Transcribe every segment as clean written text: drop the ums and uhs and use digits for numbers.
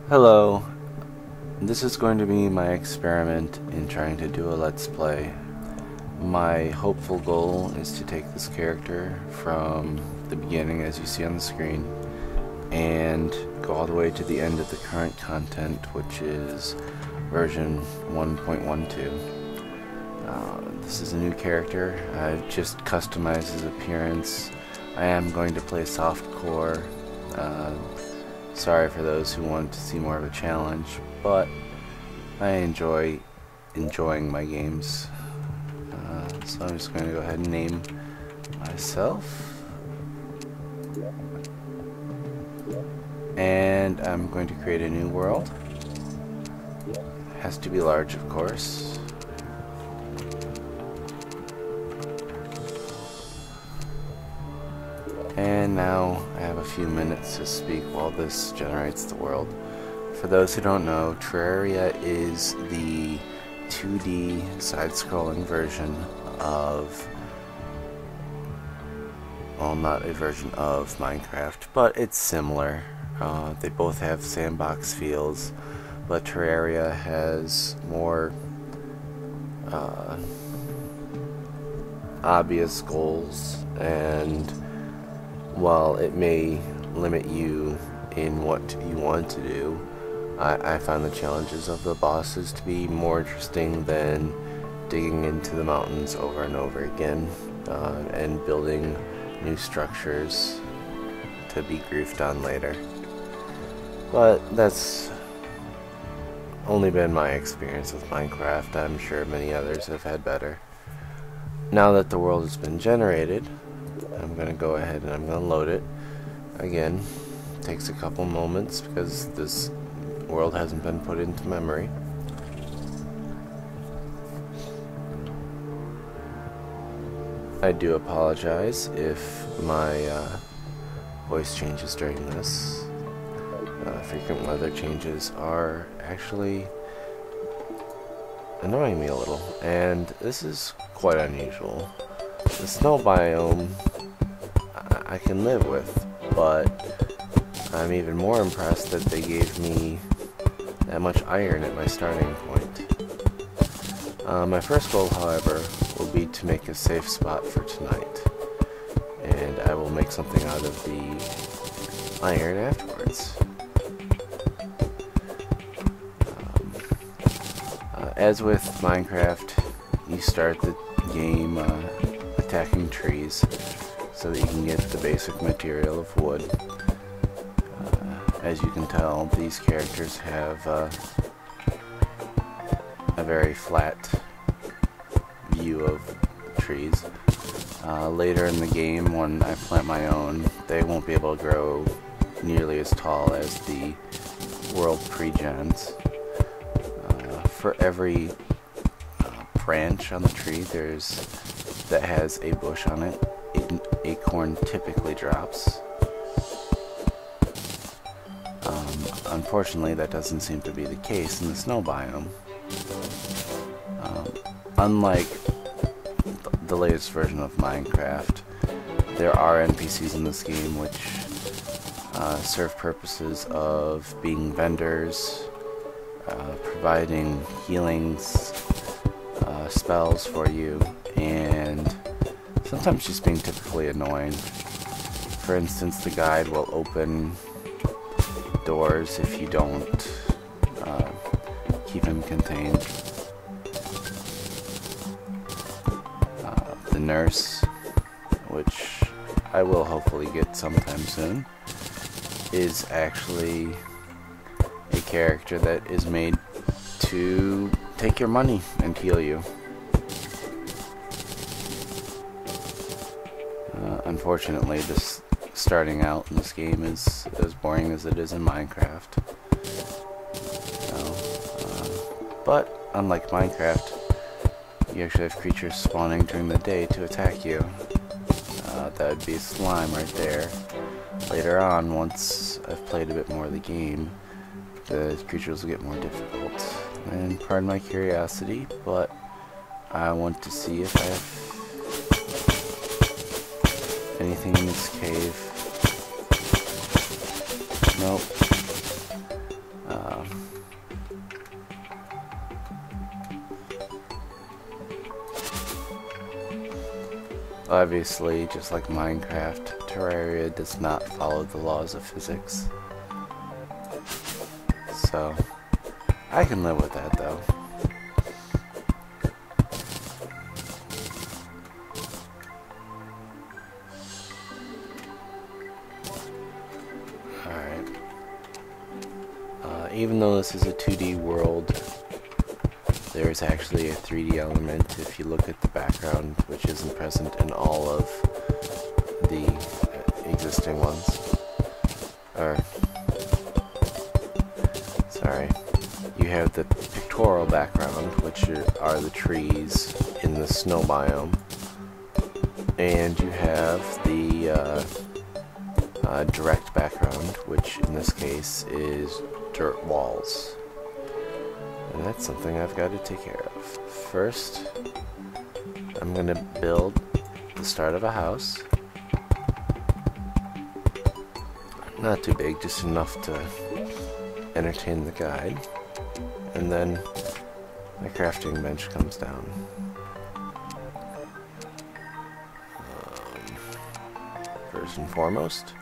Hello, this is going to be my experiment in trying to do a Let's Play. My hopeful goal is to take this character from the beginning, as you see on the screen, and go all the way to the end of the current content, which is version 1.12. This is a new character. I've just customized his appearance. I am going to play softcore. Sorry for those who want to see more of a challenge, but I enjoying my games. So I'm just going to go ahead and name myself. And I'm going to create a new world. Has to be large, of course. And now I have a few minutes to speak while this generates the world. For those who don't know, Terraria is the 2D side-scrolling version of, well, not a version of Minecraft, but it's similar. They both have sandbox feels, but Terraria has more obvious goals, and while it may limit you in what you want to do, I find the challenges of the bosses to be more interesting than digging into the mountains over and over again and building new structures to be griefed on later. But that's only been my experience with Minecraft. I'm sure many others have had better. Now that the world has been generated, I'm going to go ahead and I'm going to load it. Again, takes a couple moments because this world hasn't been put into memory. I do apologize if my voice changes during this. Frequent weather changes are actually annoying me a little, and this is quite unusual. The snow biome I can live with, but I'm even more impressed that they gave me that much iron at my starting point. My first goal, however, will be to make a safe spot for tonight, and I will make something out of the iron afterwards. As with Minecraft, you start the game attacking trees so that you can get the basic material of wood. As you can tell, these characters have a very flat view of trees. Later in the game, when I plant my own, they won't be able to grow nearly as tall as the world pre-gens. For every branch on the tree that has a bush on it, an acorn typically drops. Unfortunately, that doesn't seem to be the case in the snow biome. Unlike the latest version of Minecraft, there are NPCs in this game which serve purposes of being vendors, providing healings, spells for you, and sometimes just being typically annoying. For instance, the guide will open doors if you don't keep him contained. The nurse, which I will hopefully get sometime soon, is actually a character that is made to take your money and heal you. Unfortunately, this starting out in this game is as boring as it is in Minecraft. But unlike Minecraft, you actually have creatures spawning during the day to attack you. That would be slime right there. Later on, once I've played a bit more of the game, the creatures will get more difficult. And pardon my curiosity, but I want to see if I have anything in this cave. Nope. Obviously, just like Minecraft, Terraria does not follow the laws of physics. So, I can live with that though. Alright. Even though this is a 2D world, there is actually a 3D element if you look at the background, which isn't present in all of the existing ones. Or, sorry. You have the pictorial background, which are the trees in the snow biome. And you have the direct background, which in this case is dirt walls. And that's something I've got to take care of. First, I'm going to build the start of a house. Not too big, just enough to entertain the guide. And then my crafting bench comes down. First and foremost,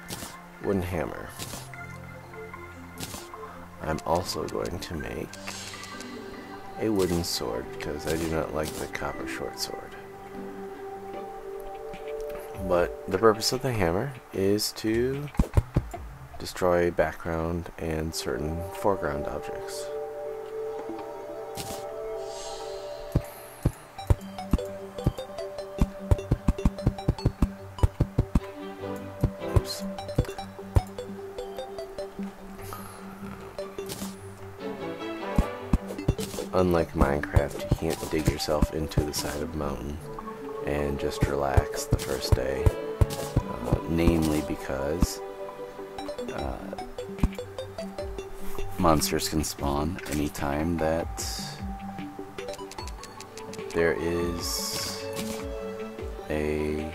wooden hammer. I'm also going to make a wooden sword because I do not like the copper short sword. But the purpose of the hammer is to destroy background and certain foreground objects. Oops. Unlike Minecraft, you can't dig yourself into the side of a mountain and just relax the first day. Namely because monsters can spawn anytime that there is a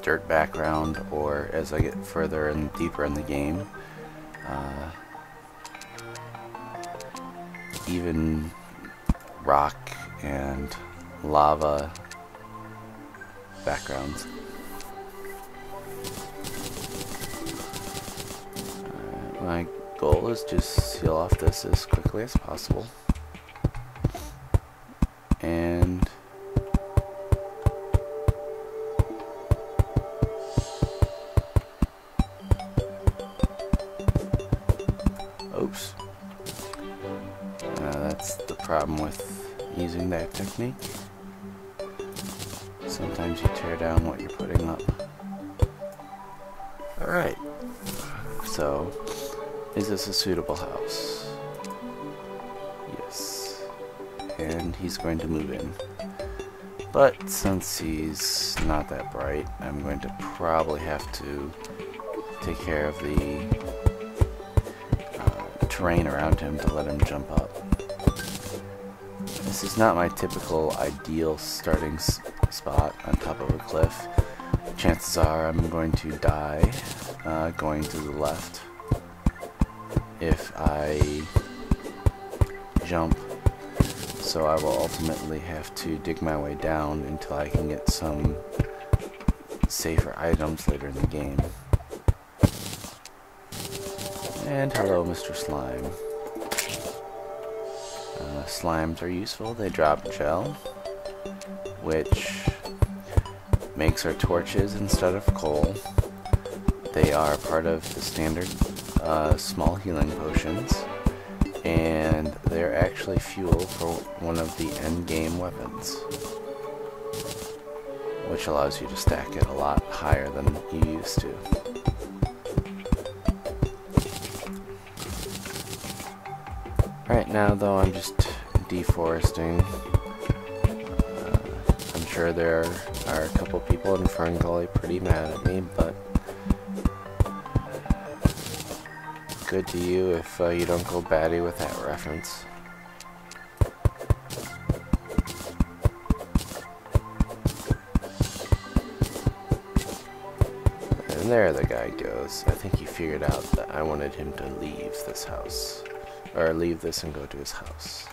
dirt background, or as I get further and deeper in the game, even rock and lava backgrounds. My goal is just seal off this as quickly as possible. And oops. That's the problem with using that technique. Sometimes you tear down what you're putting up. Alright. So, is this a suitable house? Yes. And he's going to move in. But since he's not that bright, I'm going to probably have to take care of the terrain around him to let him jump up. This is not my typical ideal starting spot on top of a cliff. Chances are I'm going to die going to the left if I jump, so I will ultimately have to dig my way down until I can get some safer items later in the game. And hello, Mr. Slime. Slimes are useful. They drop gel, which makes our torches instead of coal. They are part of the standard small healing potions, and they're actually fuel for one of the end game weapons, which allows you to stack it a lot higher than you used to. Right now, though, I'm just deforesting. I'm sure there are a couple people in Fern Gully pretty mad at me, but good to you if you don't go batty with that reference. And There the guy goes. I think he figured out that I wanted him to leave this house. Or leave this and go to his house.